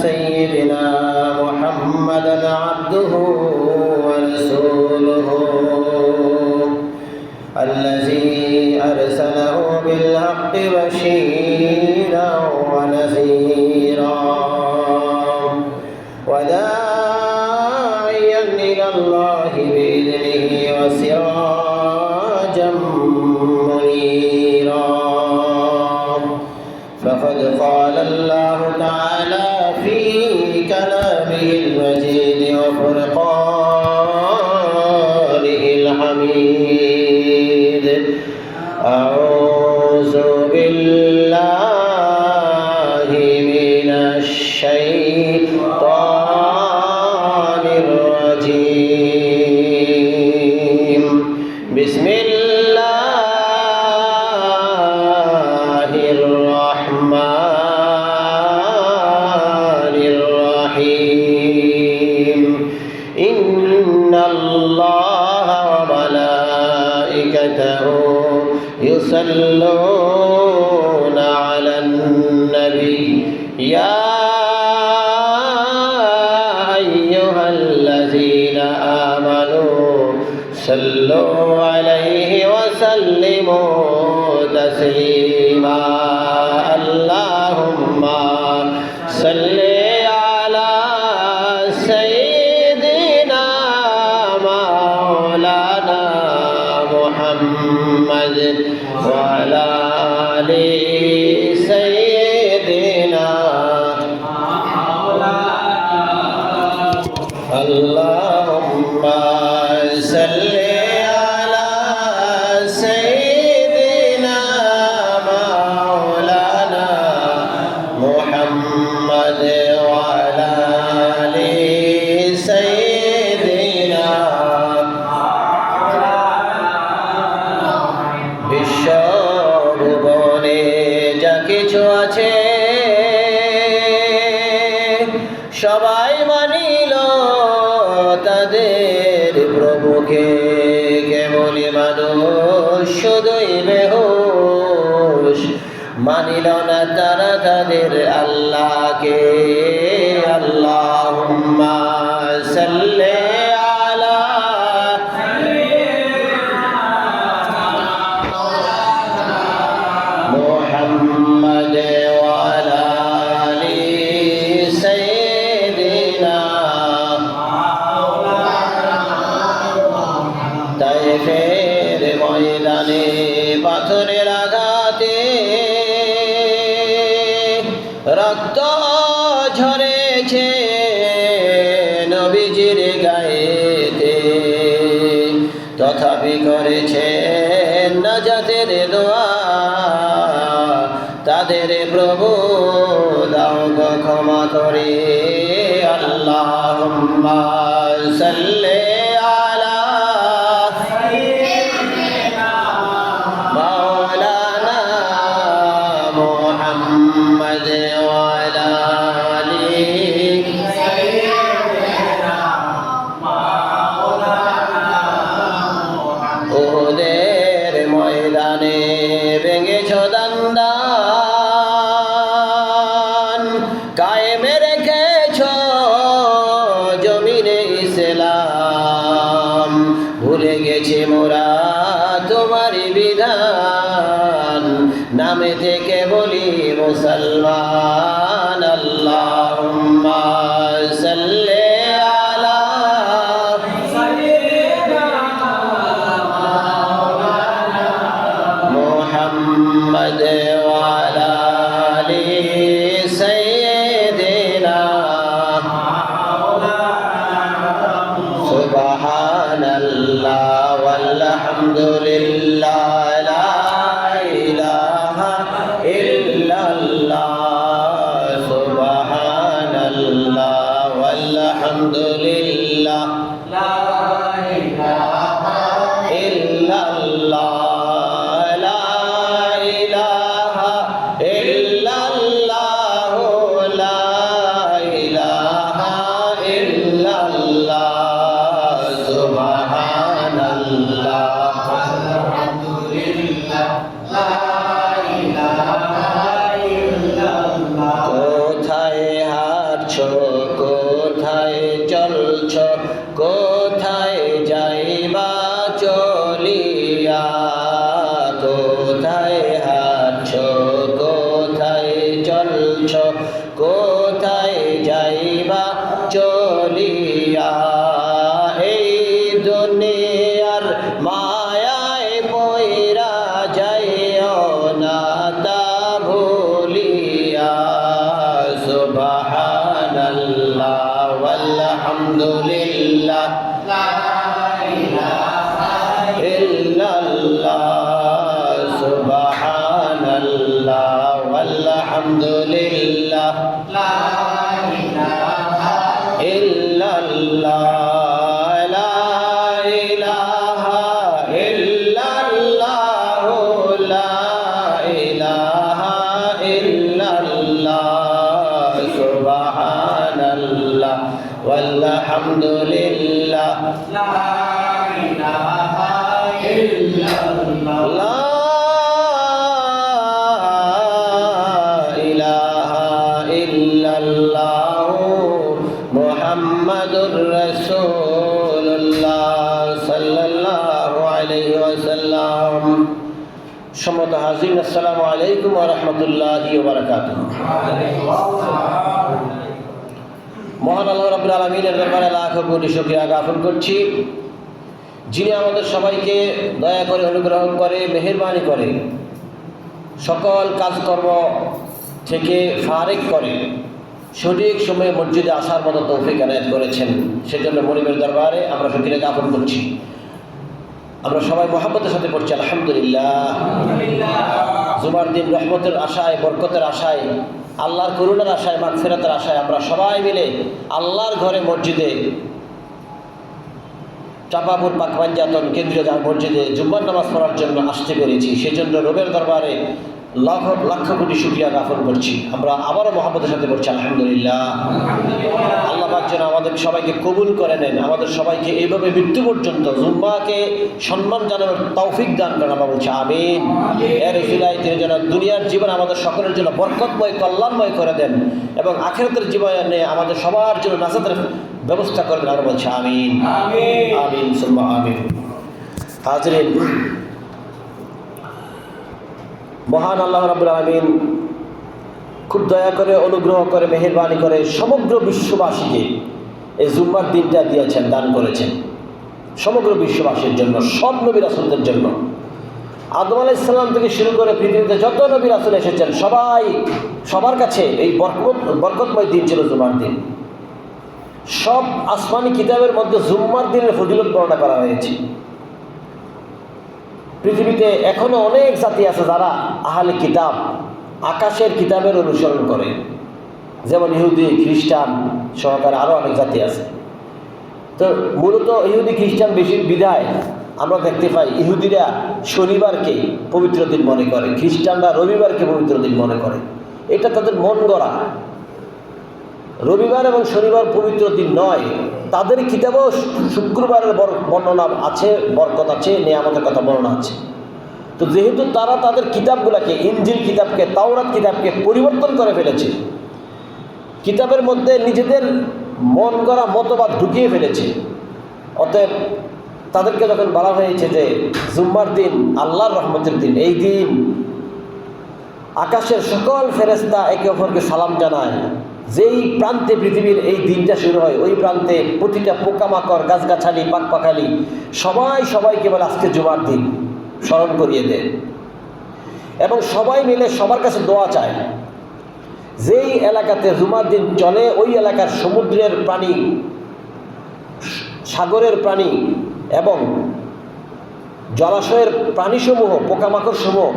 سيدنا محمدا عبده ورسوله الذي أرسله بالحق بشيرا ونذيرا وداعيا إلى الله بإذنه وسراجا منيرا فقد قال الله تعالى في كلامه المجيد وفرقانه الحميد أعوذ بالله من الشيطان الرجيم بسم الله الرحمن الرحيم إن الله وملائكته يصلون على النبي يا أيها الذين آمنوا صلوا عليه وسلموا تسليما اللهم صل على سيدنا مولانا محمد وعلى آل سيدنا اللهم صل على سيدنا مولانا محمد وعلى آل سيدنا বিশ্বভুবনে যা কিছু আছে সবাই মানিল তাদের প্রভুকে, কেবলই মানুষ শুধুই বেহুশ মানিল না তারা তাদের আল্লাহকে। আল্লাহুম্মা সাল্লি আলা মুহাম্মাদ ওয়া আলা আলি সাইয়্যিদিনা তায়েফের ময়দানে পাথরের আঘাতে রক্ত ঝরেছে নবীজির গায়েতে, তথাপি করেছে নাজাতের দোয়া তাদের প্রভু দাও গো ক্ষমা করে। আল্লাহুম্মা সাল্লি আলা মাওলানা মুহাম্মদ ওয়া আলা আলি উহুদের ময়দানে ভেঙেছ দান্দান, কায়েমে রেখেছ জমিনে ইসলাম, ভুলে গেছি মোরা তোমারই বিধান, নামে থেকে বলি মুসলমান। আল্লাহুম্মা সাল্লি আলা মুহাম্মদ ওয়া আলা আলি সাইয়্যিদিনা সুবহানাল্লাহ ওয়ালহামদুলিল্লাহ লা ইলাহা ইল্লাল্লাহ সুবহানাল্লাহ ওয়ালহামদুলিল্লাহ লা ইলাহা ইল্লাল্লাহ আছো, কোথায় চলছ, কোথায় যাইবা চলিয়া, কোথায় আছো, কোথায় চলছ, কোথায় যাইবা চলিয়া। এই দুনিয়ার মায়ায় পয়রা যাইও না তা ভুলিয়া। সুবহানাল্লাহ ওয়ালহামদুলিল্লাহ লা ইলাহা ইল্লাল্লাহ। সুবহানাল্লাহ ওয়ালহামদুলিল্লাহ লা ইলাহা ইল্লাল্লাহ। লা ইলাহা ইল্লাল্লাহ, লা ইলাহা ইল্লাল্লাহ। সুবহানাল্লাহ ওয়ালহামদুলিল্লাহ লা ইলাহা ইল্লাল্লাহ। লা ইলাহা ইল্লাল্লাহ মুহাম্মাদুর রাসূলুল্লাহ সাল্লাল্লাহু আলাইহি ওয়াসাল্লাম। সম্মানিত হাজিরিন, আসসালামু আলাইকুম ওয়া রাহমাতুল্লাহি ওয়া বারাকাতুহু। মহান আল্লাহ রাব্বুল আলামিনের দরবারে লাখ কোটি শুকরিয়া জ্ঞাপন করছি, যিনি আমাদের সবাইকে দয়া করে, অনুগ্রহ করে, মেহেরবানি করে সকল কাজকর্ম থেকে ফারেক করে সঠিক সময়ে মসজিদে আসার মতো তৌফিক এনায়েত করেছেন। সেজন্য মনিবের দরবারে আমরা শুকরিয়া জ্ঞাপন করছি। আমরা সবাই মহব্বতের সাথে পড়ছি আলহামদুলিল্লাহ। জুমার দিন রহমতের আশায়, বরকতের আশায়, আল্লাহর করুণার আশায়, মাগফিরাতের আশায় আমরা সবাই মিলে আল্লাহর ঘরে মসজিদে, চাপাপুর পাকপাঞ্জাতন কেন্দ্রীয় মসজিদে জুম্মার নামাজ পড়ার জন্য আসতে পেরেছি। সেজন্য রবের দরবারে লক্ষ লক্ষ কোটি শুকরিয়া জ্ঞাপন করছি। আমরা আবারও মহব্বতের সাথে পড়ছি আলহামদুলিল্লাহ। আল্লাহ পাক যেন আমাদের সবাইকে কবুল করে নেন, আমাদের সবাইকে এইভাবে মৃত্যু পর্যন্ত জুম্মাকে সম্মান জানানোর তৌফিক দান করেন। আমরা বলছি আমিন। এর উসিলায় তিনি যেন দুনিয়ার জীবন আমাদের সকলের জন্য বরকতময়, কল্যাণময় করে দেন এবং আখিরাতের জীবনে আমাদের সবার জন্য নাজাতের ব্যবস্থা করে দেন। আমরা বলছি আমিন আমিন সুম্মা আমিন। হাজিরিন, মহান আল্লাহ রাব্বুল আলামিন খুব দয়া করে, অনুগ্রহ করে, মেহেরবানি করে সমগ্র বিশ্ববাসীকে এই জুম্মার দিনটা দিয়েছেন, দান করেছেন সমগ্র বিশ্ববাসীর জন্য, সব নবী রাসূলদের জন্য। আদম আলাইহিস সালাম থেকে শুরু করে পৃথিবীতে যত নবী রাসূল এসেছেন সবার কাছে এই বরকতময় দিন ছিল জুম্মার দিন। সব আসমানি কিতাবের মধ্যে জুম্মার দিনের ফজিলত বর্ণনা করা হয়েছে। পৃথিবীতে এখনো অনেক জাতি আছে যারা আহলে কিতাব, আকাশের কিতাবের অনুসরণ করে, যেমন ইহুদি, খ্রিস্টান সহকারে আরও অনেক জাতি আছে। তো মূলত ইহুদি খ্রিস্টান বেশি বিধায় আমরা দেখতে পাই ইহুদিরা শনিবারকে পবিত্র দিন মনে করে, খ্রিস্টানরা রবিবারকে পবিত্র দিন মনে করে। এটা তাদের মন গড়া। রবিবার এবং শনিবার পবিত্র দিন নয়। তাদের কিতাবেও শুক্রবারের বর্ণনা আছে, বরকত আছে, নিয়ামতের কথা বর্ণনা আছে। তো যেহেতু তারা তাদের কিতাবগুলোকে, ইনজিল কিতাবকে, তাওরাত কিতাবকে পরিবর্তন করে ফেলেছে, কিতাবের মধ্যে নিজেদের মন গড়া মতবাদ ঢুকিয়ে ফেলেছে, অতএব তাদেরকে যখন বলা হয়েছে যে জুম্মার দিন আল্লাহর রহমতের দিন, এই দিন আকাশের সকল ফেরেশতা একে অপরকে সালাম জানায়, যেই প্রান্তে পৃথিবীর এই দিনটা শুরু হয় ওই প্রান্তে প্রতিটা পোকামাকড়, গাছগাছালি, পাখপাখালি সবাইকে বলে আজকে জুমার দিন, স্মরণ করিয়ে দেয় এবং সবাই মিলে সবার কাছে দোয়া চায়। যেই এলাকাতে জুমার দিন চলে ওই এলাকার সমুদ্রের প্রাণী, সাগরের প্রাণী এবং জলাশয়ের প্রাণীসমূহ, পোকামাকড় সমূহ,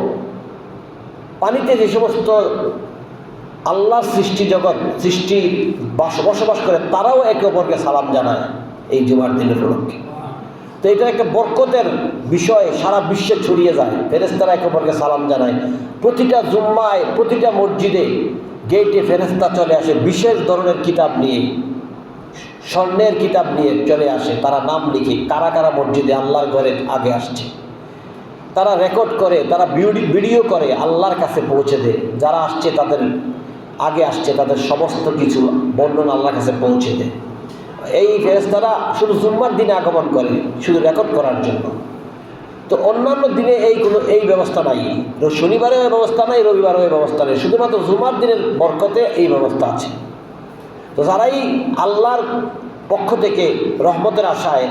পানিতে যে সমস্ত আল্লাহর সৃষ্টি জগৎ, সৃষ্টি বসবাস করে, তারাও একে অপরকে সালাম জানায় এই জুমার দিনের উপলক্ষে। তো এটা একটা বরকতের বিষয়, সারা বিশ্বে ছড়িয়ে যায়। ফেরেশতারা একে অপরকে সালাম জানায়। প্রতিটা জুম্মায়, প্রতিটা মসজিদে গেটে ফেরেশতা চলে আসে বিশেষ ধরনের কিতাব নিয়ে, স্বর্ণের কিতাব নিয়ে চলে আসে। তারা নাম লিখে কারা কারা মসজিদে আল্লাহর ঘরে আগে আসছে, তারা রেকর্ড করে, তারা ভিডিও করে, আল্লাহর কাছে পৌঁছে দেয়। যারা আসছে তাদের আগে আসছে তাদের সমস্ত কিছু বর্ণনা আল্লাহর কাছে পৌঁছে দেয়। এই ফেরেশতারা শুধু জুম্মার দিনে আগমন করে শুধু রেকর্ড করার জন্য। তো অন্যান্য দিনে এই ব্যবস্থা নাই, শনিবারেও এই ব্যবস্থা নাই, রবিবারেও এই ব্যবস্থা নেই, শুধুমাত্র জুমার দিনের বরকতে এই ব্যবস্থা আছে। তো যারাই আল্লাহর পক্ষ থেকে রহমতের আশায়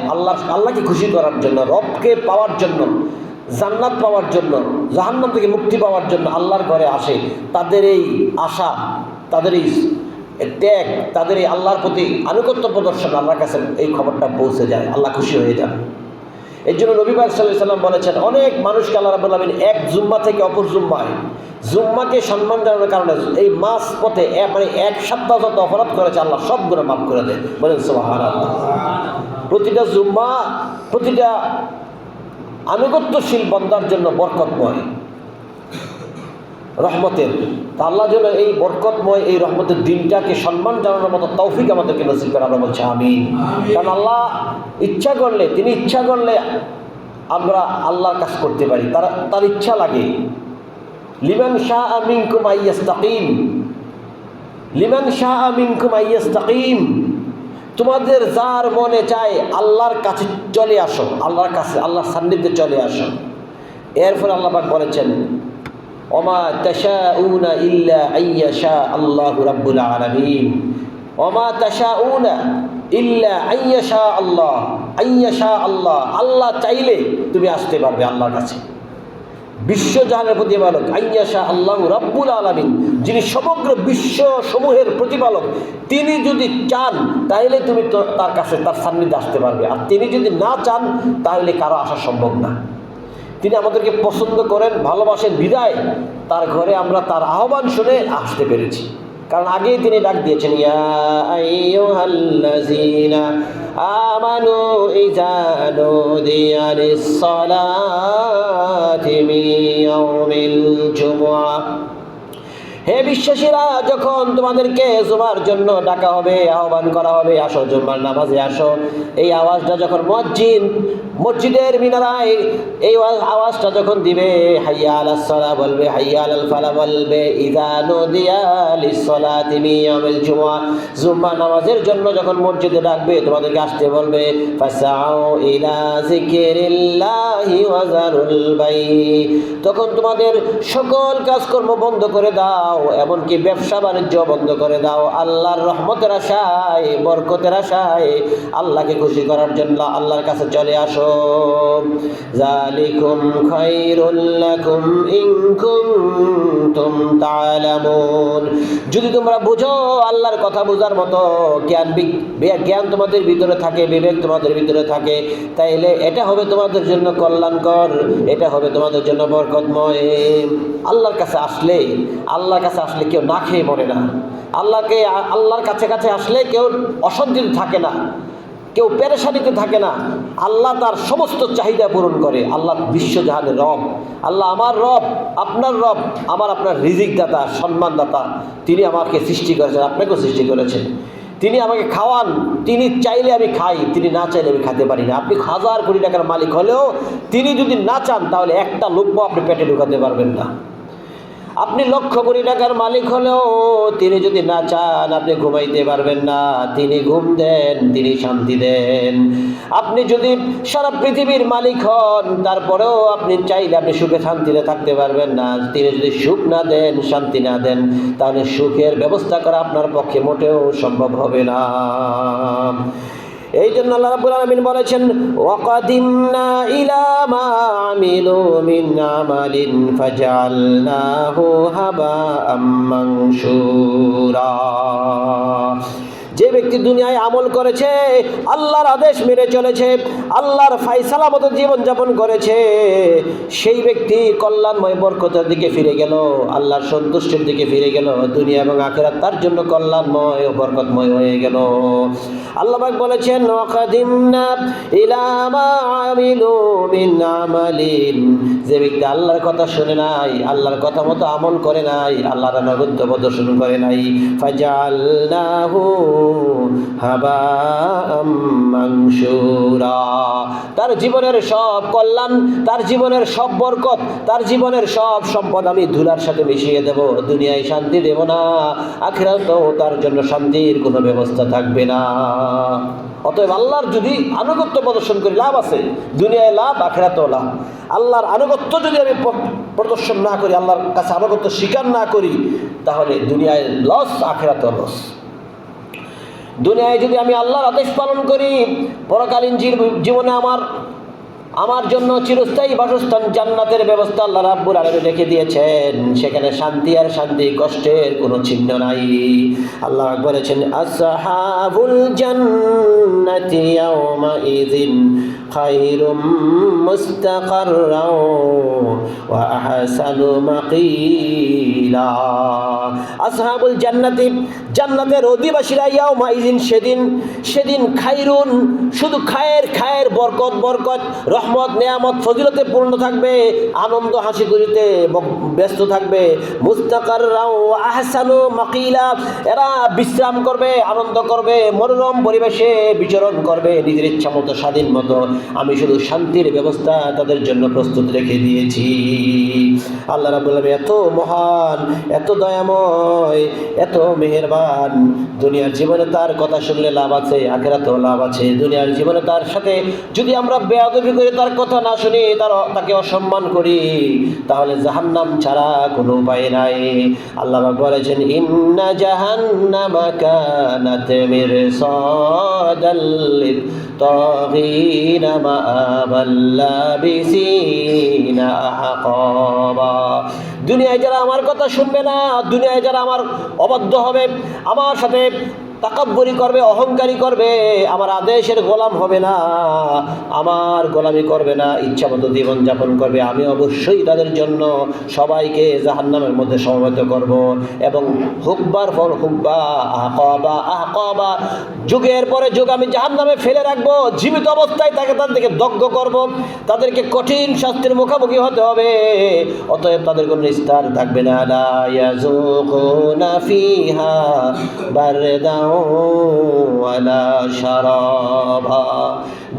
আল্লাহকে খুশি করার জন্য, রবকে পাওয়ার জন্য, জান্নাত পাওয়ার জন্য, জাহান্নাম থেকে মুক্তি পাওয়ার জন্য আল্লাহর ঘরে আসে, তাদের এই আশা, তাদের এই ত্যাগ, তাদের এই আল্লাহর প্রতি আনুগত্য প্রদর্শন আল্লাহর কাছে এই খবরটা পৌঁছে যায়, আল্লাহ খুশি হয়ে যান। এর জন্য নবী পাক সাল্লাল্লাহু আলাইহি ওয়াসাল্লাম বলেছেন, অনেক মানুষকে আল্লাহ রাব্বুল আলামিন এক জুম্মা থেকে অপর জুম্মায় জুম্মাকে সম্মান জানানোর কারণে এই মাস পথে এক সপ্তাহ যত অপরাধ করেছে আল্লাহ সবগুলো মাফ করে দেয়। বলেন সুবহানাল্লাহ। প্রতিটা জুম্মা প্রতিটা আনুগত্যশীল বান্দার জন্য বরকতময়, রহমতের। তা আল্লাহ যেন এই বরকতময় এই রহমতের দিনটাকে সম্মান জানানোর মতো তৌফিক আমাদেরকে নসিব করে, আমরা বলছি আমিন। কারণ আল্লাহ ইচ্ছা করলে, তিনি ইচ্ছা করলে আমরা আল্লাহর কাজ করতে পারি, তার ইচ্ছা লাগে। লিমান শাআ মিনকুম আইয়াস্তাকিম, লিমান শাআ মিনকুম আইয়াস্তাকিম। তোমাদের যার মনে চায় আল্লাহর কাছে চলে আসো, আল্লাহর কাছে, আল্লাহর সান্নিধ্যে চলে আসো। এরপর আল্লাহ পাক বলেছেন, ওমা তাশাউনা ইল্লা আইয়াশা আল্লাহু রাব্বুল আলামিন, ওমা তাশাউনা ইল্লা আইয়াশা আল্লাহ, আইয়াশা আল্লাহ, আল্লাহ চাইলে তুমি আসতে পারবে আল্লাহর কাছে। বিশ্বজাহানের প্রতিপালক আইয়াশা আল্লাহু রাব্বুল আলামিন, যিনি সমগ্র বিশ্ব সমূহের প্রতিপালক, তিনি যদি চান তাহলে তুমি তার কাছে, তার সান্নিধ্যে আসতে পারবে। আর তিনি যদি না চান তাহলে কারো আসা সম্ভব না। তিনি আমাদেরকে পছন্দ করেন, ভালোবাসেন, বিদায় তার ঘরে আমরা তার আহ্বান শুনে আসতে পেরেছি। কারণ আগেই তিনি ডাক দিয়েছেন, ইয়া আইয়ুহাল্লাযীনা আমানু ইযা নুদিয়া লিস-সালাতি মিন ইয়াউমিল জুমআহ। হে বিশ্বাসীরা, যখন তোমাদেরকে জুমার জন্য ডাকা হবে, আহ্বান করা হবে, আসো জুমার নামাজে আসো, এই আওয়াজটা যখন মসজিদের মিনারায় এই আওয়াজটা যখন দিবে, হাইয়া আলাস সালাহ বলবে, হাইয়া আলাল ফালাহ বলবে, ইযা নুদিয়া লিস-সালাতি মিন ইয়াউমিল জুমআহ, জুমার নামাজের জন্য যখন মসজিদে ডাকবে তোমাদেরকে আসতে বলবে, ফাসাউ ইলা যিকরিল্লাহি ওয়া যারুল বাই, তখন তোমাদের সকল কাজকর্ম বন্ধ করে দাও, এমনকি ব্যবসা বাণিজ্য বন্ধ করে দাও, আল্লাহর রহমতের আশায়, বরকতের আশায়, আল্লাহকে খুশি করার জন্য আল্লাহর কাছে চলে আসো। যালিকুম খায়রুল লাকুম ইন কুনতুম তা'লামুন, যদি তোমরা বুঝো, আল্লাহর কথা বোঝার মতো জ্ঞান তোমাদের ভিতরে থাকে, বিবেক তোমাদের ভিতরে থাকে, তাইলে এটা হবে তোমাদের জন্য কল্যাণকর, এটা হবে তোমাদের জন্য বরকতময়। আল্লাহর কাছে আসলে কেউ না খেয়ে মরে না। আল্লাহর কাছে আসলে কেউ অশান্তিতে থাকে না, কেউ পেরেশানিতে থাকে না। আল্লাহ তার সমস্ত চাহিদা পূরণ করে। আল্লাহ বিশ্বজাহানের রব, আল্লাহ আমার রব, আপনার রব, আপনার রিজিক দাতা, সম্মান দাতা। তিনি আমাকে সৃষ্টি করেছেন, আপনাকেও সৃষ্টি করেছেন। তিনি আমাকে খাওয়ান, তিনি চাইলে আমি খাই, তিনি না চাইলে আমি খেতে পারি না। আপনি 1000 কোটি টাকার মালিক হলেও তিনি যদি না চান তাহলে একটা লোকও আপনি পেটে ঢুকাতে পারবেন না। আপনি 1,00,000 কোটি টাকার মালিক হলেও তিনি যদি না চান আপনি ঘুমাইতে পারবেন না। তিনি ঘুম দেন, তিনি শান্তি দেন। আপনি যদি সারা পৃথিবীর মালিক হন, তারপরেও আপনি চাইলে আপনি সুখে শান্তিতে থাকতে পারবেন না। তিনি যদি সুখ না দেন, শান্তি না দেন, তাহলে সুখের ব্যবস্থা করা আপনার পক্ষে মোটেও সম্ভব হবে না। এই জন্য আল্লাহ রাব্বুল আলামিন বলেছেন, ওয়াকাদিমনা ইলা মা আমিলু মিন আমালিন ফাজআলনাহু হাবাআম মানসুরা। যে ব্যক্তি দুনিয়ায় আমল করেছে, আল্লাহর আদেশ মেনে চলেছে, আল্লাহর ফায়সালা মতো জীবনযাপন করেছে, সেই ব্যক্তি কল্যাণময় বরকতের দিকে ফিরে গেল, আল্লাহর সন্তুষ্টির দিকে ফিরে গেল। দুনিয়া এবং আখিরাত তার জন্য কল্যাণময় ও বরকতময় হয়ে গেল। আল্লাহ পাক বলেছেন, ওয়াকাদিমনা ইলা মা আমিলু মিন আমালিন। যে ব্যক্তি আল্লাহর কথা শুনে নাই, আল্লাহর কথা মতো আমল করে নাই, আল্লাহর আনুগত্য প্রদর্শন করে নাই, ফাজআলনাহু হাবাআম মানসুরা। তার জীবনের সব কল্যাণ, তার জীবনের সব বরকত, তার জীবনের সব সম্পদ আমি ধুলার সাথে মিশিয়ে দেব। দুনিয়ায় শান্তি দেব না, আখিরাতেও তার জন্য শান্তির কোনো ব্যবস্থা থাকবে না। অতএব আল্লাহর যদি আনুগত্য প্রদর্শন করি লাভ আছে, দুনিয়ায় লাভ, আখিরাতেও লাভ। আল্লাহর আনুগত্য যদি আমি প্রদর্শন না করি, আল্লাহর কাছে আনুগত্য স্বীকার না করি, তাহলে দুনিয়ায় লস, আখিরাতেও লস। দুনিয়ায় যদি আমি আল্লাহর আদেশ পালন করি, পরকালীন জীবনে আমার জন্য চিরস্থায়ী বাসস্থান জান্নাতের ব্যবস্থা আল্লাহ রাব্বুল আলামিন রেখে দিয়েছেন। সেখানে শান্তি আর শান্তি, কষ্টের কোনো চিহ্ন নাই। আল্লাহ বলেছেন, আসহাবুল জান্নাতি ইয়াওমা ইযিন খায়রুম মুস্তাকাররাও ওয়া আহসানু মাকিলা। আসহাবুল জান্নাতি, জান্নাতের অধিবাসীরা, ইয়াওমা ইযিন, সেদিন খায়রুন, শুধু খায়ের বরকত রহমত নেয়ামত ফজিলতে পূর্ণ থাকবে, আনন্দ হাসি খুশিতে ব্যস্ত থাকবে। মুস্তাকাররাও আহসানু মাকিলা, এরা বিশ্রাম করবে, আনন্দ করবে, মনোরম পরিবেশে বিচরণ করবে, নিজের ইচ্ছা মতো, স্বাধীন মতো। আমি শুধু শান্তির ব্যবস্থা তাদের জন্য প্রস্তুত রেখে দিয়েছি। আল্লাহ রাব্বুল আলামিন এত মহান, এত দয়াময়, এত মেহেরবান। দুনিয়ার জীবনে তার কথা শুনলে লাভ আছে, আখিরাতেও লাভ আছে। দুনিয়ার জীবনে তার সাথে যদি আমরা বেয়াদবি করে তার কথা না শুনি, তাকে অসম্মান করি, তাহলে জাহান্নাম ছাড়া কোনো উপায় নাই। আল্লাহ পাক বলেছেন, ইন্না জাহান্নামা কানাত মিরসাদাল লিত-তাগীনা মাআবাল লাবিসিনা আহকাবা। দুনিয়ায় যারা আমার কথা শুনবে না, দুনিয়ায় যারা আমার অবাধ্য হবে, আমার সাথে তাকাব্বুরি করবে, অহংকারী করবে, আমার আদেশের গোলাম হবে না, আমার গোলামি করবে না, ইচ্ছা মতো জীবনযাপন করবে, আমি অবশ্যই তাদের জন্য সবাইকে জাহান্নামের মধ্যে সমবেত করব। এবং হুকবার পর হুকবা, আহকাবা, যুগের পরে যুগ আমি জাহান্নামে ফেলে রাখবো। জীবিত অবস্থায় তাদেরকে দগ্ধ করব, তাদেরকে কঠিন শাস্তির মুখোমুখি হতে হবে। অতএব তাদের কোনো নিস্তার থাকবে না। লা ইয়াযুকুনা ফিহা বারদাও ওয়ালা শারাবা।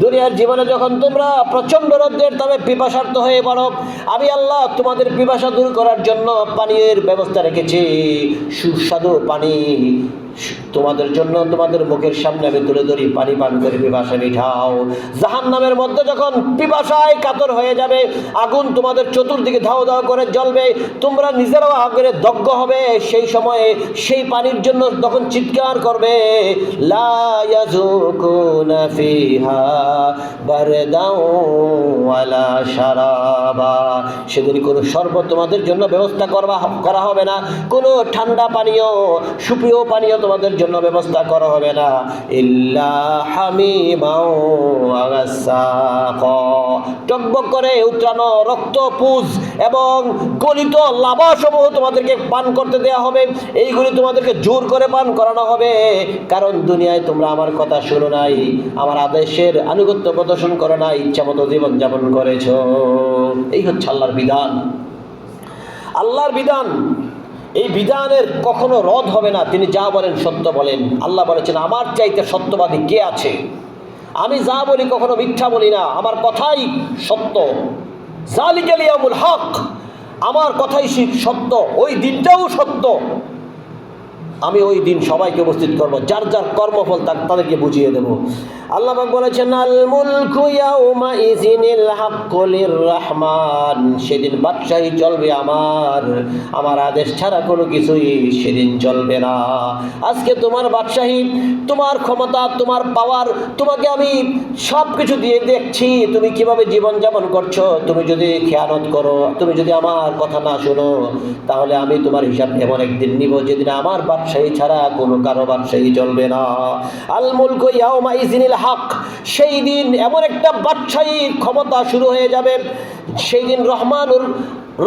দুনিয়ার জীবনে যখন তোমরা প্রচণ্ড রোদ্রের তাপে পিপাসার্ত হয়ে পড়ো, আমি আল্লাহ তোমাদের পিপাসা দূর করার জন্য পানির ব্যবস্থা রেখেছি। সুস্বাদু পানি তোমাদের জন্য তোমাদের মুখের সামনে আমি তুলে ধরি, পানি পান করে পিপাসা মিটাও। জাহান্নামের মধ্যে যখন পিপাসায় কাতর হয়ে যাবে, আগুন তোমাদের চতুর্দিকে ধাও ধাও করে জ্বলবে, তোমরা নিজেরাও আগুনে দগ্ধ হবে। সেই সময়ে সেই পানির জন্য তখন চিৎকার করবে, লা ইয়াযুকুনা ফিহা বারদাও ওয়ালা শারাবা। সেদিন কোনো শরবত তোমাদের জন্য ব্যবস্থা করা হবে না, কোনো ঠান্ডা পানীয়, সুপ্রিয় পানীয় তোমাদের জন্য ব্যবস্থা করা হবে না। ইল্লা হামিমাও ওয়া গাসসাকা, টকবক করে উত্রানো রক্তপুঞ্জ এবং গলিত লাভাসমূহ তোমাদেরকে পান করতে দেওয়া হবে। এইগুলি তোমাদেরকে জোর করে পান করানো হবে, কারণ দুনিয়ায় তোমরা আমার কথা শুনো নাই, আমার আদেশের আনুগত্য প্রদর্শন করো না, ইচ্ছা মতো জীবনযাপন করেছ। এই হচ্ছে আল্লাহর বিধান। আল্লাহর বিধান, এই বিধানের কখনো রদ হবে না। তিনি যা বলেন সত্য বলেন। আল্লাহ বলেছেন, আমার চাইতে সত্যবাদী কে আছে? আমি যা বলি কখনো মিথ্যা বলি না, আমার কথাই সত্য। যালিকাল ইয়াউমুল হক, আমার কথাই সত্য, ওই দিনটাও সত্য। আমি ওই দিন সবাইকে উপস্থিত করব, যার যার কর্মফল তাদেরকে বুঝিয়ে দেব। আল্লাহ পাক বলেছেন, আল মুলকু ইয়াউমা ইযিনিল হাক্কু লির রহমান, সেদিন বাদশাহী চলবে আমার আদেশ ছাড়া কোনো কিছুই সেদিন চলবে না। আজকে তোমার বাদশাহী, তোমার ক্ষমতা, তোমার পাওয়ার, তোমাকে আমি সব কিছু দিয়ে দেখছি তুমি কিভাবে জীবনযাপন করছো। তুমি যদি খেয়ানত করো, তুমি যদি আমার কথা না শোনো, তাহলে আমি তোমার হিসাব এমন একদিন নিব যেদিন আমার বাদশাহী ছাড়া কোনো কারো বাদশাহী চলবে না। আল মুলকু ইয়াউমা ইযিনিল হক, সেই দিন এমন একটা বাদশাহী ক্ষমতা শুরু হয়ে যাবে, সেই দিন রহমানুর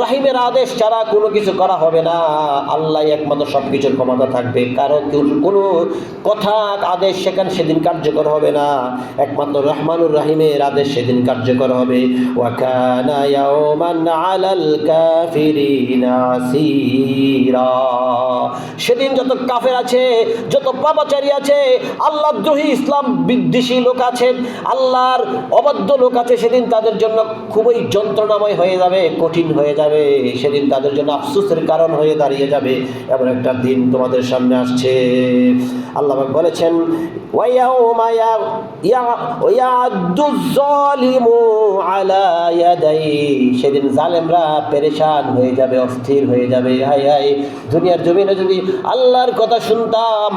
রহিমের আদেশ ছাড়া কোনো কিছু করা হবে না। আল্লাহ একমাত্র সব কিছুর ক্ষমতা থাকবে, কারো কোনো কথা আদেশ সেদিন কার্যকর হবে না, একমাত্র রহমানুর রহিমের আদেশ সেদিন কার্যকর হবে। ওয়া কানা ইয়াওমান আলাল কাফিরিনা আসীরা। সেদিন যত কাফের আছে, যত পাপাচারী আছে, আল্লাহদ্রোহী ইসলাম বিদ্বেষী লোক আছে, আল্লাহর অবাধ্য লোক আছে, সেদিন তাদের জন্য খুবই যন্ত্রণাময় হয়ে যাবে, কঠিন হয়ে যাবে। সেদিন তাদের জন্য আফসোসের কারণ হয়ে দাঁড়িয়ে যাবে। এমন একটা দিন তোমাদের সামনে আসছে। আল্লাহ পাক বলেছেন, ওয়ায়াউমা ইয়া'আদ্দুয যালিমু আলা ইয়াদাই। সেদিন জালেমরা পেরেশান হয়ে যাবে, অস্থির হয়ে যাবে। হায় হায়, দুনিয়ার জমিনে যদি আল্লাহর কথা শুনতাম,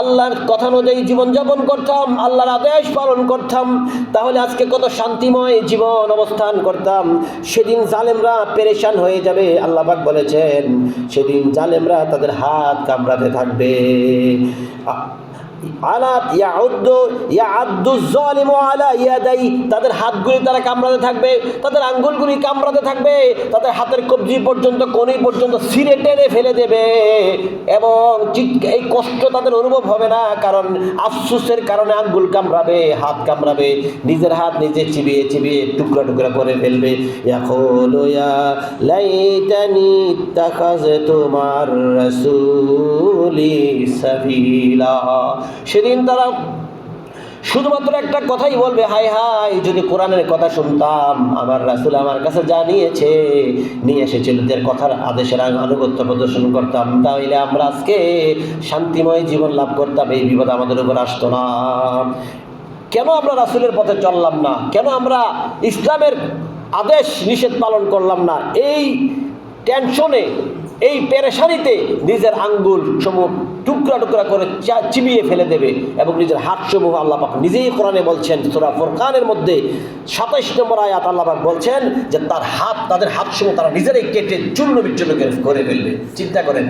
আল্লাহর কথা অনুযায়ী জীবনযাপন করতাম, আল্লাহর আদেশ পালন করতাম, তাহলে আজকে কত শান্তিময় জীবন অবস্থান করতাম। সেদিন জালেমরা পেরেশান হয়ে যাবে। আল্লাহ পাক বলেছেন, সেদিন জালেমরা তাদের হাত কামড়াতে থাকবে। তাদের হাতগুলি তারা কামড়াতে থাকবে, তাদের আঙ্গুলগুলি কামড়াতে থাকবে, তাদের হাতের কবজি পর্যন্ত, কনুই পর্যন্ত ছিঁড়ে টেনে ফেলে দেবে। এবং এই কষ্ট তাদের অনুভব হবে না, কারণ আফসোসের কারণে আঙ্গুল কামড়াবে, হাত কামড়াবে, নিজের হাত নিজে চিবিয়ে চিবিয়ে টুকরা টুকরা করে ফেলবে। ইয়াকুলু ইয়া লাইতানি ইত্তাখাযতু মা'র রাসূলি সাবিলা। সেদিন তারা শুধুমাত্র একটা কথাই বলবে, হায় হায়, যদি কোরআনের কথা শুনতাম, আমার রাসূল আমার কাছে যা নিয়ে এসেছিল, তার কথার আদেশের আনুগত্য প্রদর্শন করতাম, তাহলে আমরা আজকে শান্তিময় জীবন লাভ করতাম, এই বিপদ আমাদের উপর আসতো না। কেন আমরা রাসূলের পথে চললাম না? কেন আমরা ইসলামের আদেশ নিষেধ পালন করলাম না? এই টেনশনে, এই পেরেশানিতে নিজের আঙ্গুল সমূহ টুকরা টুকরা করে চিবিয়ে ফেলে দেবে এবং নিজের হাত সমূহ আল্লাহ পাক নিজেই কোরআনে বলছেন, সূরা ফুরকানের মধ্যে 27 নম্বর আয়াত আল্লাহ পাক বলছেন যে তাদের হাত সমূহ তারা নিজেরাই কেটে চূর্ণ বিচ্ছিন্ন করে ফেলবে। চিন্তা করেন,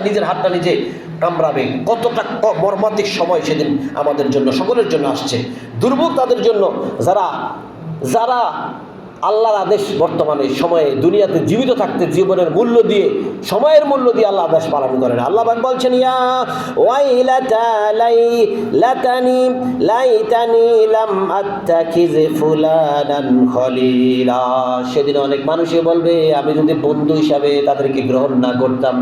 নিজের হাতটা নিজে কামড়াবে। কতটা মর্মান্তিক সময় সেদিন আমাদের জন্য, সকলের জন্য আসছে। দুর্ভোগ তাদের জন্য যারা আল্লাহর আদেশ বর্তমানে সময়ে দুনিয়াতে জীবিত থাকতে জীবনের মূল্য দিয়ে, সময়ের মূল্য দিয়ে আল্লাহ আদেশ পালন করেন। আল্লাহ পাক বলছেন, ইয়া ওয়াইলাতা লাইতানি লাম আত্তাখিজ ফুলানান খলিলা। সেদিন অনেক মানুষই বলবে, আমি যদি বন্ধু হিসাবে তাদেরকে গ্রহণ না করতাম,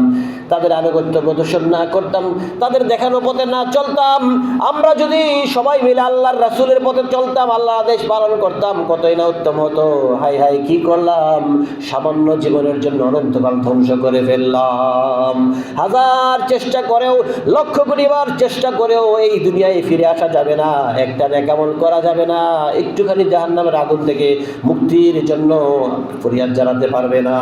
তাদের আনুগত্য প্রদর্শন না করতাম, তাদের দেখানো পথে না চলতাম, আমরা যদি সবাই মিলে আল্লাহর রাসূলের পথে চলতাম, আল্লাহর আদেশ পালন করতাম, কতই না উত্তম হতো। হাই হাই, কি করলাম? সামান্য জীবনের জন্য অনন্তকাল ধ্বংস করে ফেললাম। হাজার চেষ্টা করেও, লক্ষ কোটি বার চেষ্টা করেও এই দুনিয়ায় ফিরে আসা যাবে না, একটা নেকামল করা যাবে না, একটুখানি জাহান্নামের আগুন থেকে মুক্তির জন্য ফরিয়াদ জানাতে পারবে না।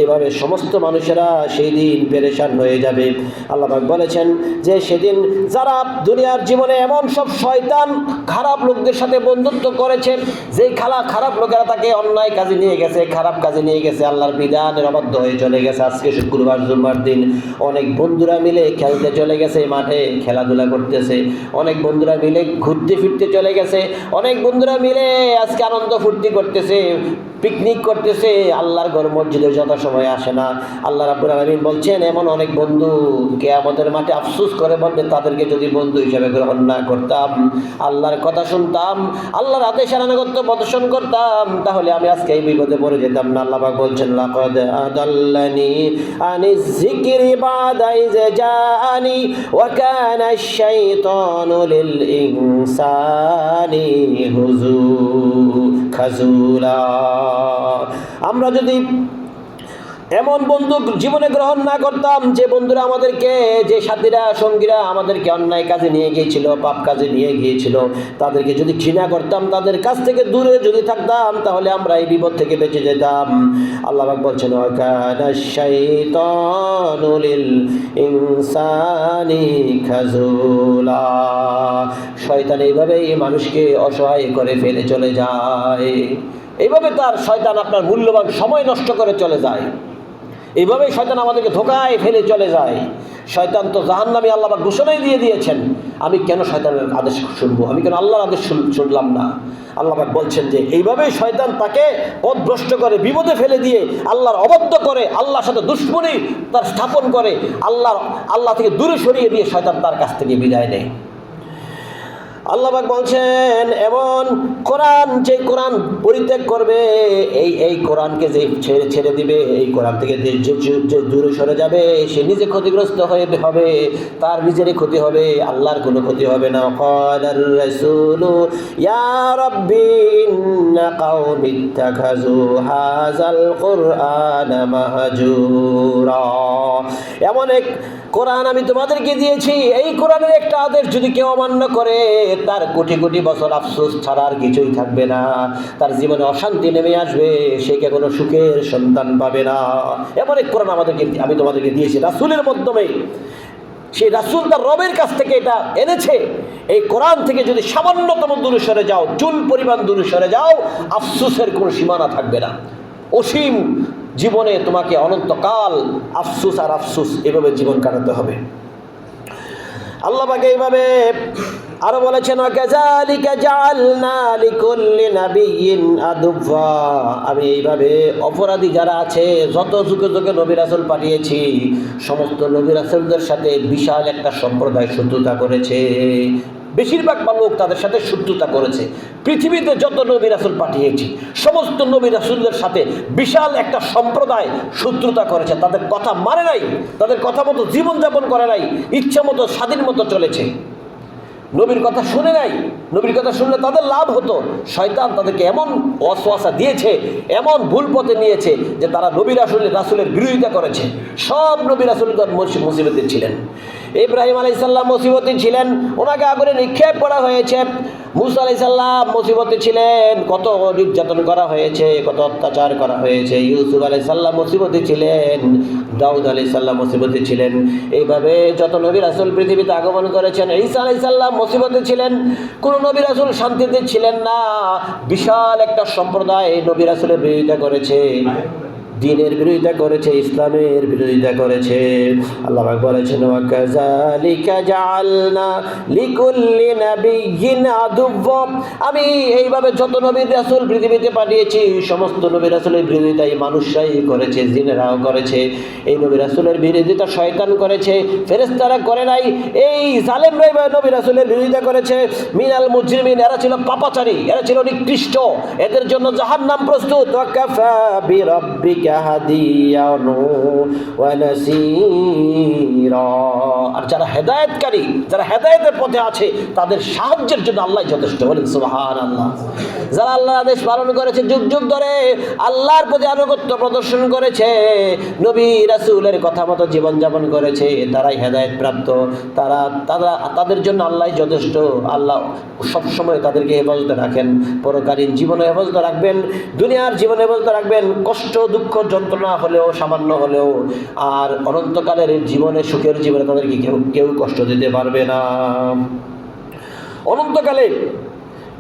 এভাবে সমস্ত মানুষেরা সেই দিন পেরেশান হয়ে যাবে। আল্লাহ পাক বলেছেন যে সেদিন যারা দুনিয়ার জীবনে এমন সব শয়তান খারাপ লোকদের সাথে বন্ধুত্ব করেছে, যেই খারাপ লোকেরা তাকে অন্যায় কাজে নিয়ে গেছে, খারাপ কাজে নিয়ে গেছে, আল্লাহর বিধানের অবাধ্য হয়ে চলে গেছে। আজকে শুক্রবার জুম্মার দিন, অনেক বন্ধুরা মিলে খেলতে চলে গেছে, মাঠে খেলাধুলা করতেছে, অনেক বন্ধুরা মিলে ঘুরতে ফিরতে চলে গেছে, অনেক বন্ধুরা মিলে আজকে আনন্দ ফুর্তি করতেছে, পিকনিক করতেছে, আল্লাহর ঘর মসজিদে যথাসময়ে আসে না। আল্লাহ রাব্বুল আলামিন বলছেন, এমন অনেক বন্ধু কিয়ামতের মাঠে আফসোস করে বলবে, তাদেরকে যদি বন্ধু হিসেবে গ্রহণ না করতাম, আল্লাহর কথা শুনতাম, আল্লাহর আদেশের আনুগত্য প্রদর্শন করতাম, তাহলে আমি আজকে এই বিপদে পড়ে যেতাম না। আল্লাহ পাক বলছেন, লাকাদ আদাল্লানি আনিজ যিকরি বাদা ইয জাআনি ওয়া কানা আশ-শাইতানু লিল ইনসানি খাজুলা। আমরা যদি এমন বন্ধু জীবনে গ্রহণ না করতাম, যে বন্ধুরা আমাদেরকে, যে সাথীরা সঙ্গীরা আমাদেরকে অন্যায় কাজে নিয়ে গিয়েছিল, পাপ কাজে নিয়ে গিয়েছিল, তাদেরকে যদি ঘৃণা করতাম, তাদের কাছ থেকে দূরে যদি থাকতাম, তাহলে আমরা এই বিপদ থেকে বেঁচে যেতাম। আল্লাহ পাক বলছেন, ওয়া কানা আশ-শাইতানু লিল ইনসানি খাজুলা। শয়তান এইভাবেই মানুষকে অসহায় করে ফেলে চলে যায়। এইভাবে তার শয়তান আপনার মূল্যবান সময় নষ্ট করে চলে যায়। এইভাবেই শয়তান আমাদেরকে ধোকায় ফেলে চলে যায়। শয়তান তো জাহান্নামী, আল্লাহ পাক ঘোষণাই দিয়ে দিয়েছেন। আমি কেন শয়তানের আদেশ শুনবো, আমি কেন আল্লাহর আদেশ শুনলাম না? আল্লাহ পাক বলছেন যে এইভাবেই শয়তান তাকে পথভ্রষ্ট করে, বিপদে ফেলে দিয়ে, আল্লাহর অবাধ্য করে, আল্লাহর সাথে দুশ্মনী তার স্থাপন করে, আল্লাহ থেকে দূরে সরিয়ে দিয়ে শয়তান তার কাছ থেকে বিদায় নেয়। আল্লাহ পাক বলছেন এমন কোরআন, যে কোরআন পরিত্যাগ করবে, এই কোরআনকে যে ছেড়ে দিবে, এই কোরআন থেকে যে দূরে সরে যাবে, সে নিজে ক্ষতিগ্রস্ত হবে, তার নিজেরই ক্ষতি হবে, আল্লাহর কোনো ক্ষতি হবে না। ক্বালার রাসূলু ইয়া রাব্বি ইন্না কওমি ইত্তাখাযু হাযাল কুরআনা মাহজুরা। এমন এক কোরআন আমি তোমাদেরকে দিয়েছি, এই কোরআনের একটা আদেশ যদি কেউ অমান্য করে, তার কোটি কোটি বছর আফসোস ছাড়া আর কিছুই থাকবে না, তার জীবনে অশান্তি নেমে আসবে, সে কে কোনো সুখের সন্তান পাবে না। এমন এক কোরআন আমি তোমাদেরকে দিয়েছি রাসূলের মাধ্যমে। সেই রাসূল তার রবের কাছ থেকে এটা এনেছে। এই কোরআন থেকে যদি সামান্যতম দূরে সরে যাও, চুল পরিমাণ দূরে সরে যাও, আফসোসের কোনো সীমানা থাকবে না। অসীম জীবনে তোমাকে অনন্তকাল আফসোস আর আফসোস এভাবে জীবন কাটাতে হবে। আল্লাহ পাক এইভাবে আরো বলেছেন, ওয়াকাযালিকা জাআলনা লিকুল্লি নাবিয়্যিন আদুওয়া। আমি এইভাবে অপরাধী যারা আছে, যত যুগে যুগে নবী রাসূল পাঠিয়েছি, সমস্ত নবী রাসূলদের সাথে বিশাল একটা সম্প্রদায় শত্রুতা করেছে। বেশিরভাগ লোক তাদের সাথে শত্রুতা করেছে। পৃথিবীতে যত নবী রাসূল পাঠিয়েছি, সমস্ত নবী রাসূলদের সাথে বিশাল একটা সম্প্রদায় শত্রুতা করেছে। তাদের কথা মানে নাই, তাদের কথা মতো জীবনযাপন করে নাই, ইচ্ছা মতো স্বাধীন মতো চলেছে, নবীর কথা শুনে নাই। নবীর কথা শুনলে তাদের লাভ হতো। শয়তান তাদেরকে এমন ওয়াসওয়াসা দিয়েছে, এমন ভুল পথে নিয়েছে যে তারা নবী রাসূলের বিরোধিতা করেছে। সব নবী রাসূলগণ মুসিবতে ছিলেন। ইব্রাহিম আলাইহিস সালাম মুসিবতে ছিলেন, ওনাকে আগুনে নিক্ষেপ করা হয়েছে। মুসা আলাইহিস সালাম মুসিবতে ছিলেন, কত নির্যাতন করা হয়েছে, কত অত্যাচার করা হয়েছে। ইউসুফ আলাইহিস সালাম মুসিবতে ছিলেন, দাউদ আলাইহিস সালাম মুসিবতে ছিলেন। এইভাবে যত নবী রাসূল পৃথিবীতে আগমন করেছেন, ঈসা আলাইহিস সালাম মুসিবতে ছিলেন। কোন নবী রাসূল শান্তিতে ছিলেন না। বিশাল একটা সম্প্রদায় নবী রাসূলের বিরোধিতা করেছে, দ্বীনের বিরোধিতা করেছে, ইসলামের বিরোধিতা করেছে। আল্লাহ পাক বলেছেন, ওয়াকাযালিকা জাআলনা লিকুল্লি নাবিয়্যিন আদুওয়া। আমি এইভাবে যত নবী রাসূল পৃথিবীতে পাঠিয়েছি, সমস্ত নবী রাসূলের বিরোধিতা এই মানুষরাই করেছে, জিনেরাও করেছে। এই নবী রাসূলের বিরোধিতা শয়তান করেছে, ফেরেশতারা করে নাই। এই জালেমরাই নবী রাসূলের বিরোধিতা করেছে। মিনাল মুজরিমিন, এরা ছিল পাপাচারী, এরা ছিল নিকৃষ্ট, এদের জন্য জাহান্নাম প্রস্তুত। ওয়াকাফা বিরাব্বিকা হাদিয়ান ওয়া নাসীরা। আর যারা হেদায়েতকারী, যারা হেদায়েতের পথে আছে, তাদের সাহায্যের জন্য আল্লাহ যথেষ্ট। বলেন সুবহানাল্লাহ। যারা আল্লাহর আদেশ পালন করেছে, যুগ যুগ ধরে আল্লাহর প্রতি আনুগত্য প্রদর্শন করেছে, নবী রাসূলের কথা মতো জীবনযাপন করেছে, তারাই হেদায়েত প্রাপ্ত। তাদের জন্য আল্লাহ যথেষ্ট। আল্লাহ সবসময় তাদেরকে হেফাজতে রাখেন, পরকালীন জীবনে হেফাজতে রাখবেন, দুনিয়ার জীবনে হেফাজতে রাখবেন। কষ্ট দুঃখ যন্ত্রণা হলেও, সামান্য হলেও, আর অনন্তকালের জীবনে, সুখের জীবনে তাদেরকে কেউ কষ্ট দিতে পারবে না। অনন্তকালে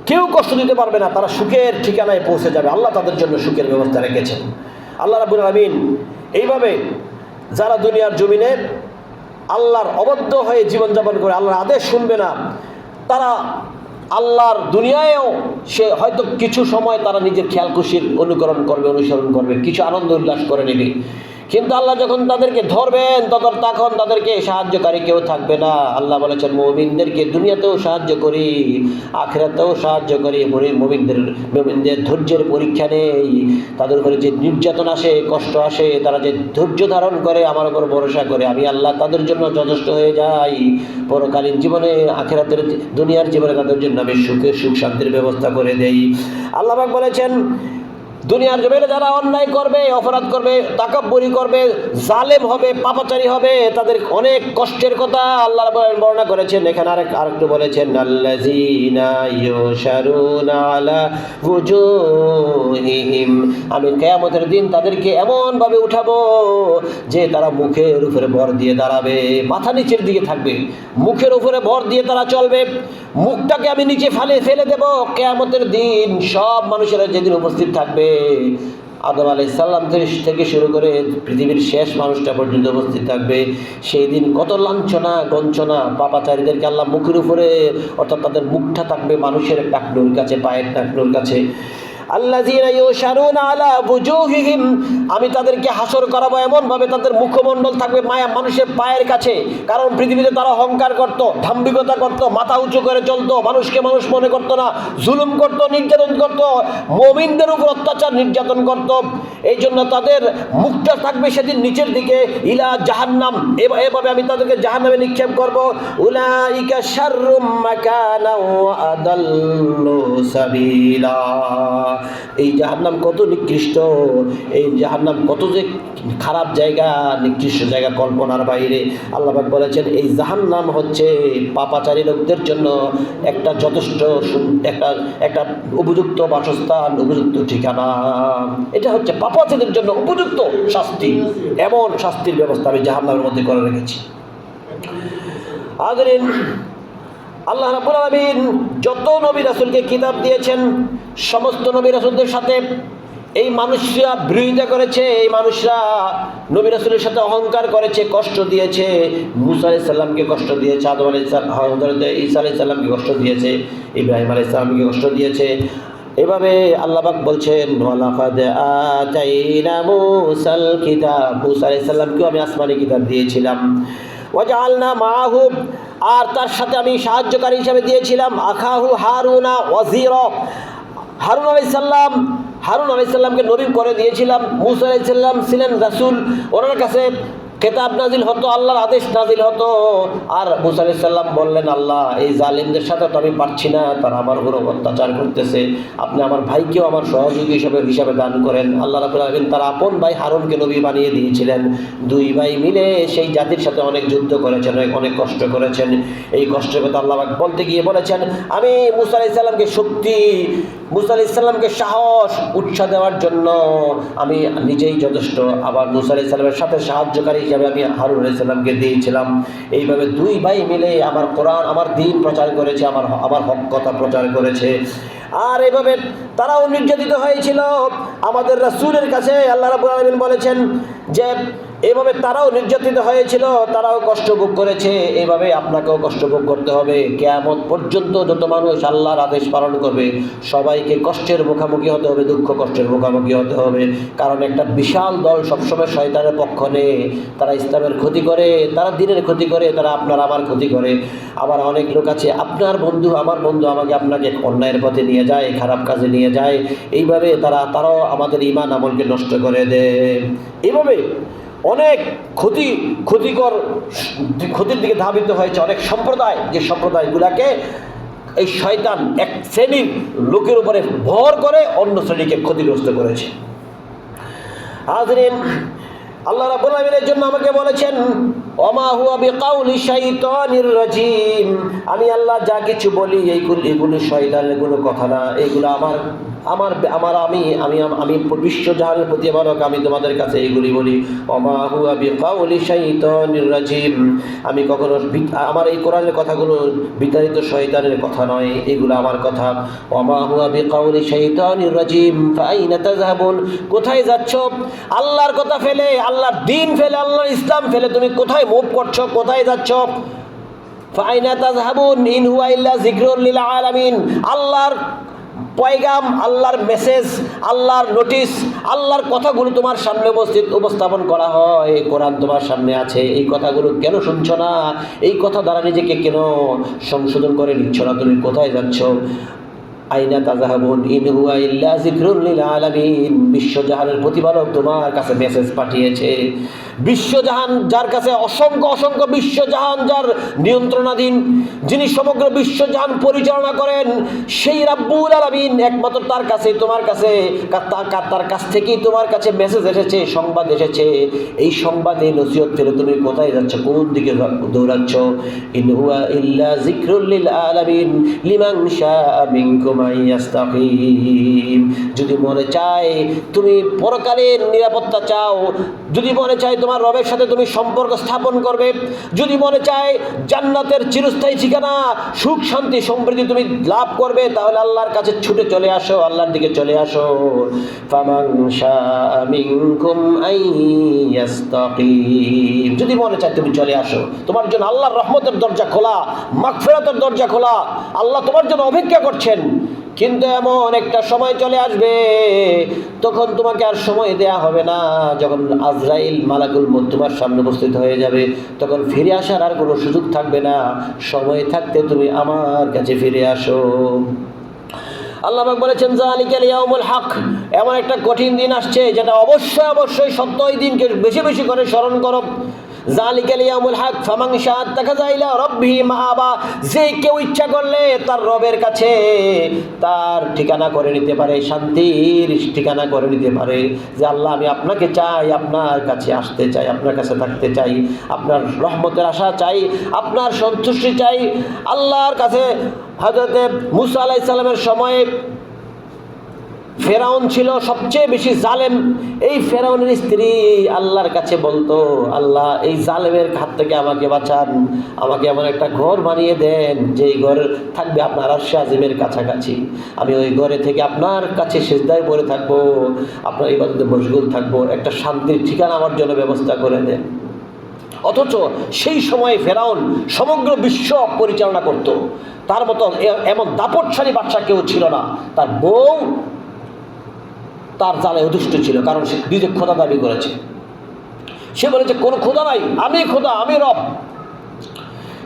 কেউ কষ্ট দিতে পারবে না, তারা সুখের ঠিকানায় পৌঁছে যাবে। আল্লাহ তাদের জন্য সুখের ব্যবস্থা রেখেছেন। আল্লাহ রাব্বুল আলামিন এইভাবে যারা দুনিয়ার জমিনে আল্লাহর অবাধ্য হয়ে জীবনযাপন করে, আল্লাহর আদেশ শুনবে না, তারা আল্লাহর দুনিয়ায়ও সে হয়তো কিছু সময় তারা নিজের খেয়াল খুশির অনুসরণ করবে, কিছু আনন্দ উল্লাস করে নেবে। কিন্তু আল্লাহ যখন তাদেরকে ধরবেন, তখন তাদেরকে সাহায্যকারী কেউ থাকবে না। আল্লাহ বলেছেন, মুমিনদেরকে দুনিয়াতেও সাহায্য করি, আখিরাতেও সাহায্য করি। মুমিনদের ধৈর্যের পরীক্ষা নেই। তাদের উপরে যে নির্যাতন আসে, কষ্ট আসে, তারা যে ধৈর্য ধারণ করে, আমার উপর ভরসা করে, আমি আল্লাহ তাদের জন্য যথেষ্ট হয়ে যাই। পরকালীন জীবনে, আখিরাতের দুনিয়ার জীবনে তাদের জন্য আমি সুখ শান্তির ব্যবস্থা করে দেই। আল্লাহ পাক বলেছেন, দুনিয়ার জমিনে যারা অন্যায় করবে, অপরাধ করবে, তাকাব্বুরি করবে, জালেম হবে, পাপাচারী হবে, তাদের অনেক কষ্টের কথা আল্লাহ বর্ণনা করেছেন। এখানে আরেকটু বলেছেন, আল্লাযীনা ইউশারুনা আলা ওয়ুজুহিহিম। আমি কিয়ামতের দিন তাদেরকে এমন ভাবে উঠাবো যে তারা মুখের উপরে ভর দিয়ে দাঁড়াবে, মাথা নিচের দিকে থাকবে, মুখের উপরে ভর দিয়ে তারা চলবে। মুখটাকে আমি নিচে ফেলে দেব। কিয়ামতের দিন সব মানুষেরা যেদিন উপস্থিত থাকবে, আদম আলাইহিস সালাম থেকে শুরু করে পৃথিবীর শেষ মানুষটা পর্যন্ত উপস্থিত থাকবে। সেই দিন কত লাঞ্ছনা গঞ্চনা, পাপাচারীদেরকে আল্লাহ মুখের উপরে, অর্থাৎ তাদের মুখটা থাকবে মানুষের টাকনুর কাছে, পায়ের টাকনুর কাছে। আল্লাযীনা ইউশারুনা আলা বুজুহিহিম, আমি তাদেরকে হাসর করাবো এমনভাবে তাদের মুখমণ্ডল থাকবে মানুষের পায়ের কাছে। কারণ পৃথিবীতে তারা অহংকার করত, দাম্ভিকতা করত, মাথা উঁচু করে চলতো, মানুষকে মানুষ মনে করতো না, জুলুম করত, নির্যাতন করত, মুমিনদের উপর অত্যাচার নির্যাতন করত। এই জন্য তাদের মুখটা থাকবে সেদিন নিচের দিকে, ইলা জাহান্নাম, এভাবে আমি তাদেরকে জাহান্নামে নিক্ষেপ করব। উলাইকা শাররুম মাকানা ওয়া আদাল্লু সাবিলা, এই জাহান্নাম কত নিকৃষ্ট, এই জাহান্নাম কত যে খারাপ জায়গা, নিকৃষ্ট জায়গা, কল্পনার বাইরে। আল্লাহ পাক বলেছেন এই জাহান্নাম হচ্ছে পাপাচারী লোকদের জন্য একটা যথেষ্ট একটা উপযুক্ত বাসস্থান, উপযুক্ত ঠিকানা। এটা হচ্ছে পাপাচারীদের জন্য উপযুক্ত শাস্তি। এমন শাস্তির ব্যবস্থা আমি জাহান্নামের মধ্যে করে রেখেছি। হাজরিন, আল্লাহ রাব্বুল আলামিন যত নবী রাসূলকে কিতাব দিয়েছেন, সমস্ত নবী রাসূলদের সাথে এই মানুষরা বিরোধিতা করেছে, এই মানুষরা নবী রাসূলের সাথে অহংকার করেছে, কষ্ট দিয়েছে। মুসা আলাইহিস সালামকে কষ্ট দিয়েছে, আদম আলাইহিস সালাম, হযরত ঈসা আলাইহিস সালামকে কষ্ট দিয়েছে, ইব্রাহিম আলাইহিস সালামকে কষ্ট দিয়েছে। এভাবে আল্লাহ পাক বলছেন, ওয়ালাকাদ আতাইনা মুসাল কিতাব, মুসা আলাইহিস সালামকেও আমি আসমানি কিতাব দিয়েছিলাম। ওয়াজআলনা মাআহু, আর তার সাথে আমি সাহায্যকারী হিসেবে দিয়েছিলাম আখাহু হারুনা ওয়াজিরা, হারুন আলাইহিস সালামকে নবী করে দিয়েছিলাম। মুসা আলাইহিস সালাম ছিলেন রাসূল, ওনার কাছে কিতাব নাজিল হতো, আল্লাহর আদেশ নাজিল হতো। আর মুসা আলাইহিস সালাম বললেন, আল্লাহ এই জালিমদের সাথে তো আমি পারছি না, তারা আমার উপর অত্যাচার করতেছে, আপনি আমার ভাইকেও আমার সহযোগী হিসাবে দান করেন। আল্লাহ রাব্বুল আলামিন তার আপন ভাই হারুনকে নবী বানিয়ে দিয়েছিলেন। দুই ভাই মিলে সেই জাতির সাথে অনেক যুদ্ধ করেছেন, অনেক কষ্ট করেছেন। এই কষ্টের কথা আল্লাহ পাক বলতে গিয়ে বলেছেন, আমি মুসা আলাইহিস সালামকে শক্তি, মুসা আলাইহিস সালামকে সাহস, উৎসাহ দেওয়ার জন্য আমি নিজেই যথেষ্ট। আবার মুসা আলাইহিস সালামের সাথে সাহায্যকারী হিসাবে আমি হারুন আলাইহিস সালামকে দিয়েছিলাম। এইভাবে দুই ভাই মিলে আমার কোরআন, আমার দ্বীন প্রচার করেছে, আমার হক কথা প্রচার করেছে। আর এইভাবে তারাও নির্যাতিত হয়েছিল আমাদের রাসূলের কাছে। আল্লাহ রাব্বুল আলামিন বলেছেন যে এইভাবে তারাও নির্যাতিত হয়েছিল, তারাও কষ্ট ভোগ করেছে। এইভাবে আপনাকেও কষ্ট ভোগ করতে হবে। কিয়ামত পর্যন্ত যত মানুষ আল্লাহর আদেশ পালন করবে সবাইকে কষ্টের মুখোমুখি হতে হবে, দুঃখ কষ্টের মুখোমুখি হতে হবে। কারণ একটা বিশাল দল সবসময় শয়তানের পক্ষ নেয়, তারা ইসলামের ক্ষতি করে, তারা দ্বীনের ক্ষতি করে, তারা আপনার আমার ক্ষতি করে। আবার অনেক লোক আছে আপনার বন্ধু আমার বন্ধু, আমাকে আপনাকে অন্যায়ের পথে নিয়ে যায়, খারাপ কাজে নিয়ে যায়। এইভাবে তারাও আমাদের ঈমান আমলকে নষ্ট করে দেয়। এইভাবে অনেক ক্ষতির দিকে ধাবিত হয়েছে অনেক সম্প্রদায়, যে সম্প্রদায়গুলোকে এই শয়তান এক শ্রেণীর লোকের উপরে ভর করে অন্য শ্রেণীকে ক্ষতিগ্রস্ত করেছে। হাজরিন, আল্লাহ রাব্বুল আলামিন এর জন্য আমাকে বলেছেন, ওমা হুয়া বিকাউলি শাইতানির রাজিম, আমি আল্লাহ যা কিছু বলি এগুলো শয়তানের কোনো কথা না, এগুলো আমি বিশ্বজাহানের প্রতিপালক, আমি তোমাদের কাছে এইগুলি বলি। ওমা হুয়া বিকাউলি শাইতানির রাজিম, আমি কখনো আমার এই কোরআনের কথাগুলো বিতাড়িত শয়তানের কথা নয়, এগুলো আমার কথা। ওমা হুয়া বিকাউলি শাইতানির রাজিম ফাআইনা তাযহাবুন, কোথায় যাচ্ছ? আল্লাহর কথা ফেলে, আল্লাহর দ্বীন ফেলে, আল্লাহর ইসলাম ফেলে তুমি কোথায় মুভ করছো, কোথায় যাচ্ছ? ফাআইনা তাযহাবুন ইন হুয়া ইল্লা যিকরুল লিল আলামিন, আল্লাহর পয়গাম, আল্লাহর মেসেজ, আল্লাহর নোটিশ, আল্লাহর কথাগুলো তোমার সামনে উপস্থাপন করা হয়, কোরআন তোমার সামনে আছে, এই কথাগুলো কেন শুনছো না? এই কথা দ্বারা নিজেকে কেন সংশোধন করে নিচ্ছ না? তুমি কোথায় যাচ্ছ? আইনা তাযহাবুন ইন হুয়া ইল্লা যিকরুল লিল আলামিন, বিশ্বজাহানের প্রতিপালক তোমার কাছে মেসেজ পাঠিয়েছে। বিশ্বজাহান যার কাছে অসংখ্য বিশ্বজাহান যার নিয়ন্ত্রণাধীন, যিনি সমগ্র বিশ্বজাহান পরিচালনা করেন, সেই রাব্বুল আলামিন একমাত্র তার কাছে, তোমার কাছে, তার কাছ থেকেই তোমার কাছে মেসেজ এসেছে, সংবাদ এসেছে। এই সংবাদে নসিহত ফেলে তুমি কোথায় যাচ্ছ, কোন দিকে দৌড়াচ্ছ? ইন হুয়া ইল্লা যিকরুল লিল আলামিন লিমান শাআ মিনকুম মান ইয়াস্তাকিম। যদি মনে চায় তুমি পরকালের নিরাপত্তা চাও, যদি মনে চায় তোমার রবের সাথে তুমি সম্পর্ক স্থাপন করবে, যদি মনে চায় জান্নাতের চিরস্থায়ী ঠিকানা সুখ শান্তি সমৃদ্ধি তুমি লাভ করবে, তাহলে আল্লাহর কাছে ছুটে চলে আসো, আল্লাহর দিকে চলে আসো। ফামান শাআ মিনকুম আন ইয়াস্তাকিম। যদি মনে চায় তুমি চলে আসো, তোমার জন্য আল্লাহর রহমতের দরজা খোলা, মাগফিরাতের দরজা খোলা, আল্লাহ তোমার জন্য অপেক্ষা করছেন। কিন্তু এমন একটা সময় চলে আসবে তখন তোমাকে আর সময় দেয়া হবে না। যখন আজরাইল মালাকুল মউত তোমার সামনে উপস্থিত হয়ে যাবে, তখন ফিরে আসার আর কোনো সুযোগ থাকবে না। সময় থাকতে তুমি আমার কাছে ফিরে আসো। আল্লাহ পাক বলেছেন যালিকাল ইয়াউমুল হক, এমন একটা কঠিন দিন আসছে যেটা অবশ্যই অবশ্যই সত্য। ওই দিনকে বেশি বেশি করে স্মরণ করো। যালিকাল ইয়াউমুল হক ফামান শাআ আত্তাখাযা ইলা রাব্বিহি মাআবা। যে কেউ ইচ্ছা করলে তার রবের কাছে তার ঠিকানা করে নিতে পারে, শান্তির ঠিকানা করে নিতে পারে। যে আল্লাহ আমি আপনাকে চাই, আপনার কাছে আসতে চাই, আপনার কাছে থাকতে চাই, আপনার রহমতের আশা চাই, আপনার সন্তুষ্টি চাই। আল্লাহর কাছে হযরতে মূসা আলাইহিস সালামের সময়ে ফেরাউন ছিল সবচেয়ে বেশি জালেম। এই ফেরাউনের স্ত্রী আল্লাহর কাছে বলতো, আল্লাহ এই জালেমের হাত থেকে আমাকে বাঁচান, আমাকে এমন একটা ঘর বানিয়ে দেন যেই ঘর থাকবে আপনার আরশে আজিমের কাছাকাছি। আমি ওই ঘরে থেকে আপনার কাছে সিজদায় পড়ে থাকবো, আপনার ইবাদতে মশগুল থাকবো, একটা শান্তির ঠিকানা আমার জন্য ব্যবস্থা করে দেন। অথচ সেই সময়ে ফেরাউন সমগ্র বিশ্ব পরিচালনা করত। তার মতো এমন দাপটশালী বাদশা কেউ ছিল না। তার বউ তার জালে অদুষ্ট ছিল, কারণ সে নিজে খোদা দাবি করেছে। সে বলেছে কোনো খোদা নাই, আমি খোদা, আমি রব।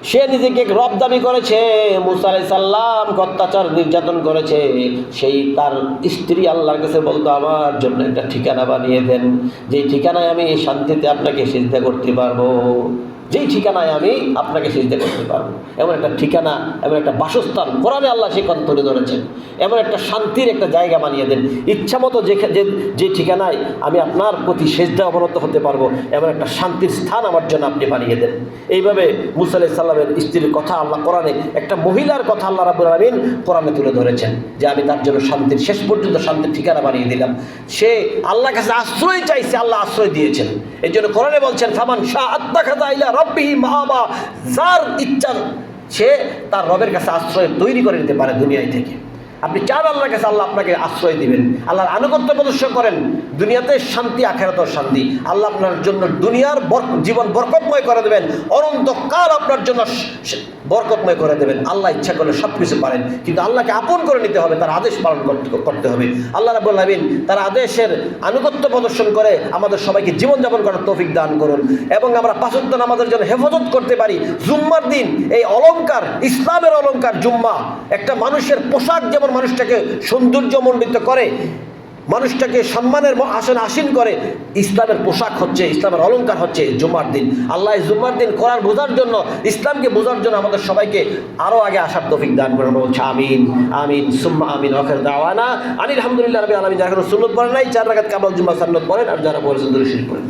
সে নিজেকে রব দাবি করেছে। মূসা আলাইহিস সালাম অত্যাচার নির্যাতন করেছে। সেই তার স্ত্রী আল্লাহর কাছে বলতো, আমার জন্য একটা ঠিকানা বানিয়ে দেন, যেই ঠিকানায় আমি শান্তিতে আপনাকে সিজদা করতে পারবো, যেই ঠিকানায় আমি আপনাকে সিজদা করতে পারবো। এমন একটা ঠিকানা, এমন একটা বাসস্থান কোরআনে আল্লাহ সেই কথা তুলে ধরেছেন। এমন একটা শান্তির একটা জায়গা বানিয়ে দেন, ইচ্ছা মতো যে ঠিকানায় আমি আপনার প্রতি সিজদা অবনত হতে পারবো, এমন একটা শান্তির স্থান আমার জন্য আপনি বানিয়ে দেন। এইভাবে মূসা আলাইহিস সালামের স্ত্রীর কথা আল্লাহ কোরআনে, একটা মহিলার কথা আল্লাহ রাব্বুল আলামিন কোরআনে তুলে ধরেছেন যে আমি তার জন্য শান্তির শেষ পর্যন্ত শান্তির ঠিকানা বানিয়ে দিলাম। সে আল্লাহর কাছে আশ্রয় চাইছে, আল্লাহ আশ্রয় দিয়েছেন। এই জন্য কোরআনে বলছেন ফামান শাআ আত্তাখাযা ইলা রাব্বিহি মাআবা। যার ইচ্ছা সে তার রবের কাছে আশ্রয় তৈরি করে নিতে পারে দুনিয়ায় থেকে। আপনি চান আল্লাহর কাছে, আল্লাহ আপনাকে আশ্রয় দিবেন। আল্লাহর আনুগত্য প্রদর্শন করেন, দুনিয়াতে শান্তি, আখিরাতেও শান্তি। আল্লাহ আপনার জন্য দুনিয়ার জীবন বরকতময় করে দেবেন, অনন্তকাল আপনার জন্য বরকতময় করে দেবেন। আল্লাহ ইচ্ছা করলে সব কিছু পারেন, কিন্তু আল্লাহকে আপন করে নিতে হবে, তার আদেশ পালন করতে হবে। আল্লাহ রাব্বুল আলামিন তার আদেশের আনুগত্য প্রদর্শন করে আমাদের সবাইকে জীবনযাপন করার তৌফিক দান করুন, এবং আমরা পাঁচ ওয়াক্ত নামাজের জন্য হেফাজত করতে পারি। জুম্মার দিন এই অলংকার, ইসলামের অলংকার জুম্মা, একটা মানুষের পোশাক যেমন মানুষটাকে সৌন্দর্যমণ্ডিত করে, মানুষটাকে সম্মানের আসীন করে, ইসলামের পোশাক হচ্ছে, ইসলামের অলংকার হচ্ছে জুম্মার দিন। আল্লাহ জুম্মার দিন কোরআন বোঝার জন্য, ইসলামকে বোঝার জন্য আমাদের সবাইকে আরও আগে আসার তৌফিক দান করেন। বলছে আমিন আমিন সুম্মা আমিন। আখির দাওয়ানা আনিল হামদুলিল্লাহি রাব্বিল আলামিন। যারা সুন্নত পড়েন নাই 4 রাকাত কাবলা জুম্মা সুন্নত পড়েন, আর যারা পড়েছেন দুরূদ শরীফ পড়েন।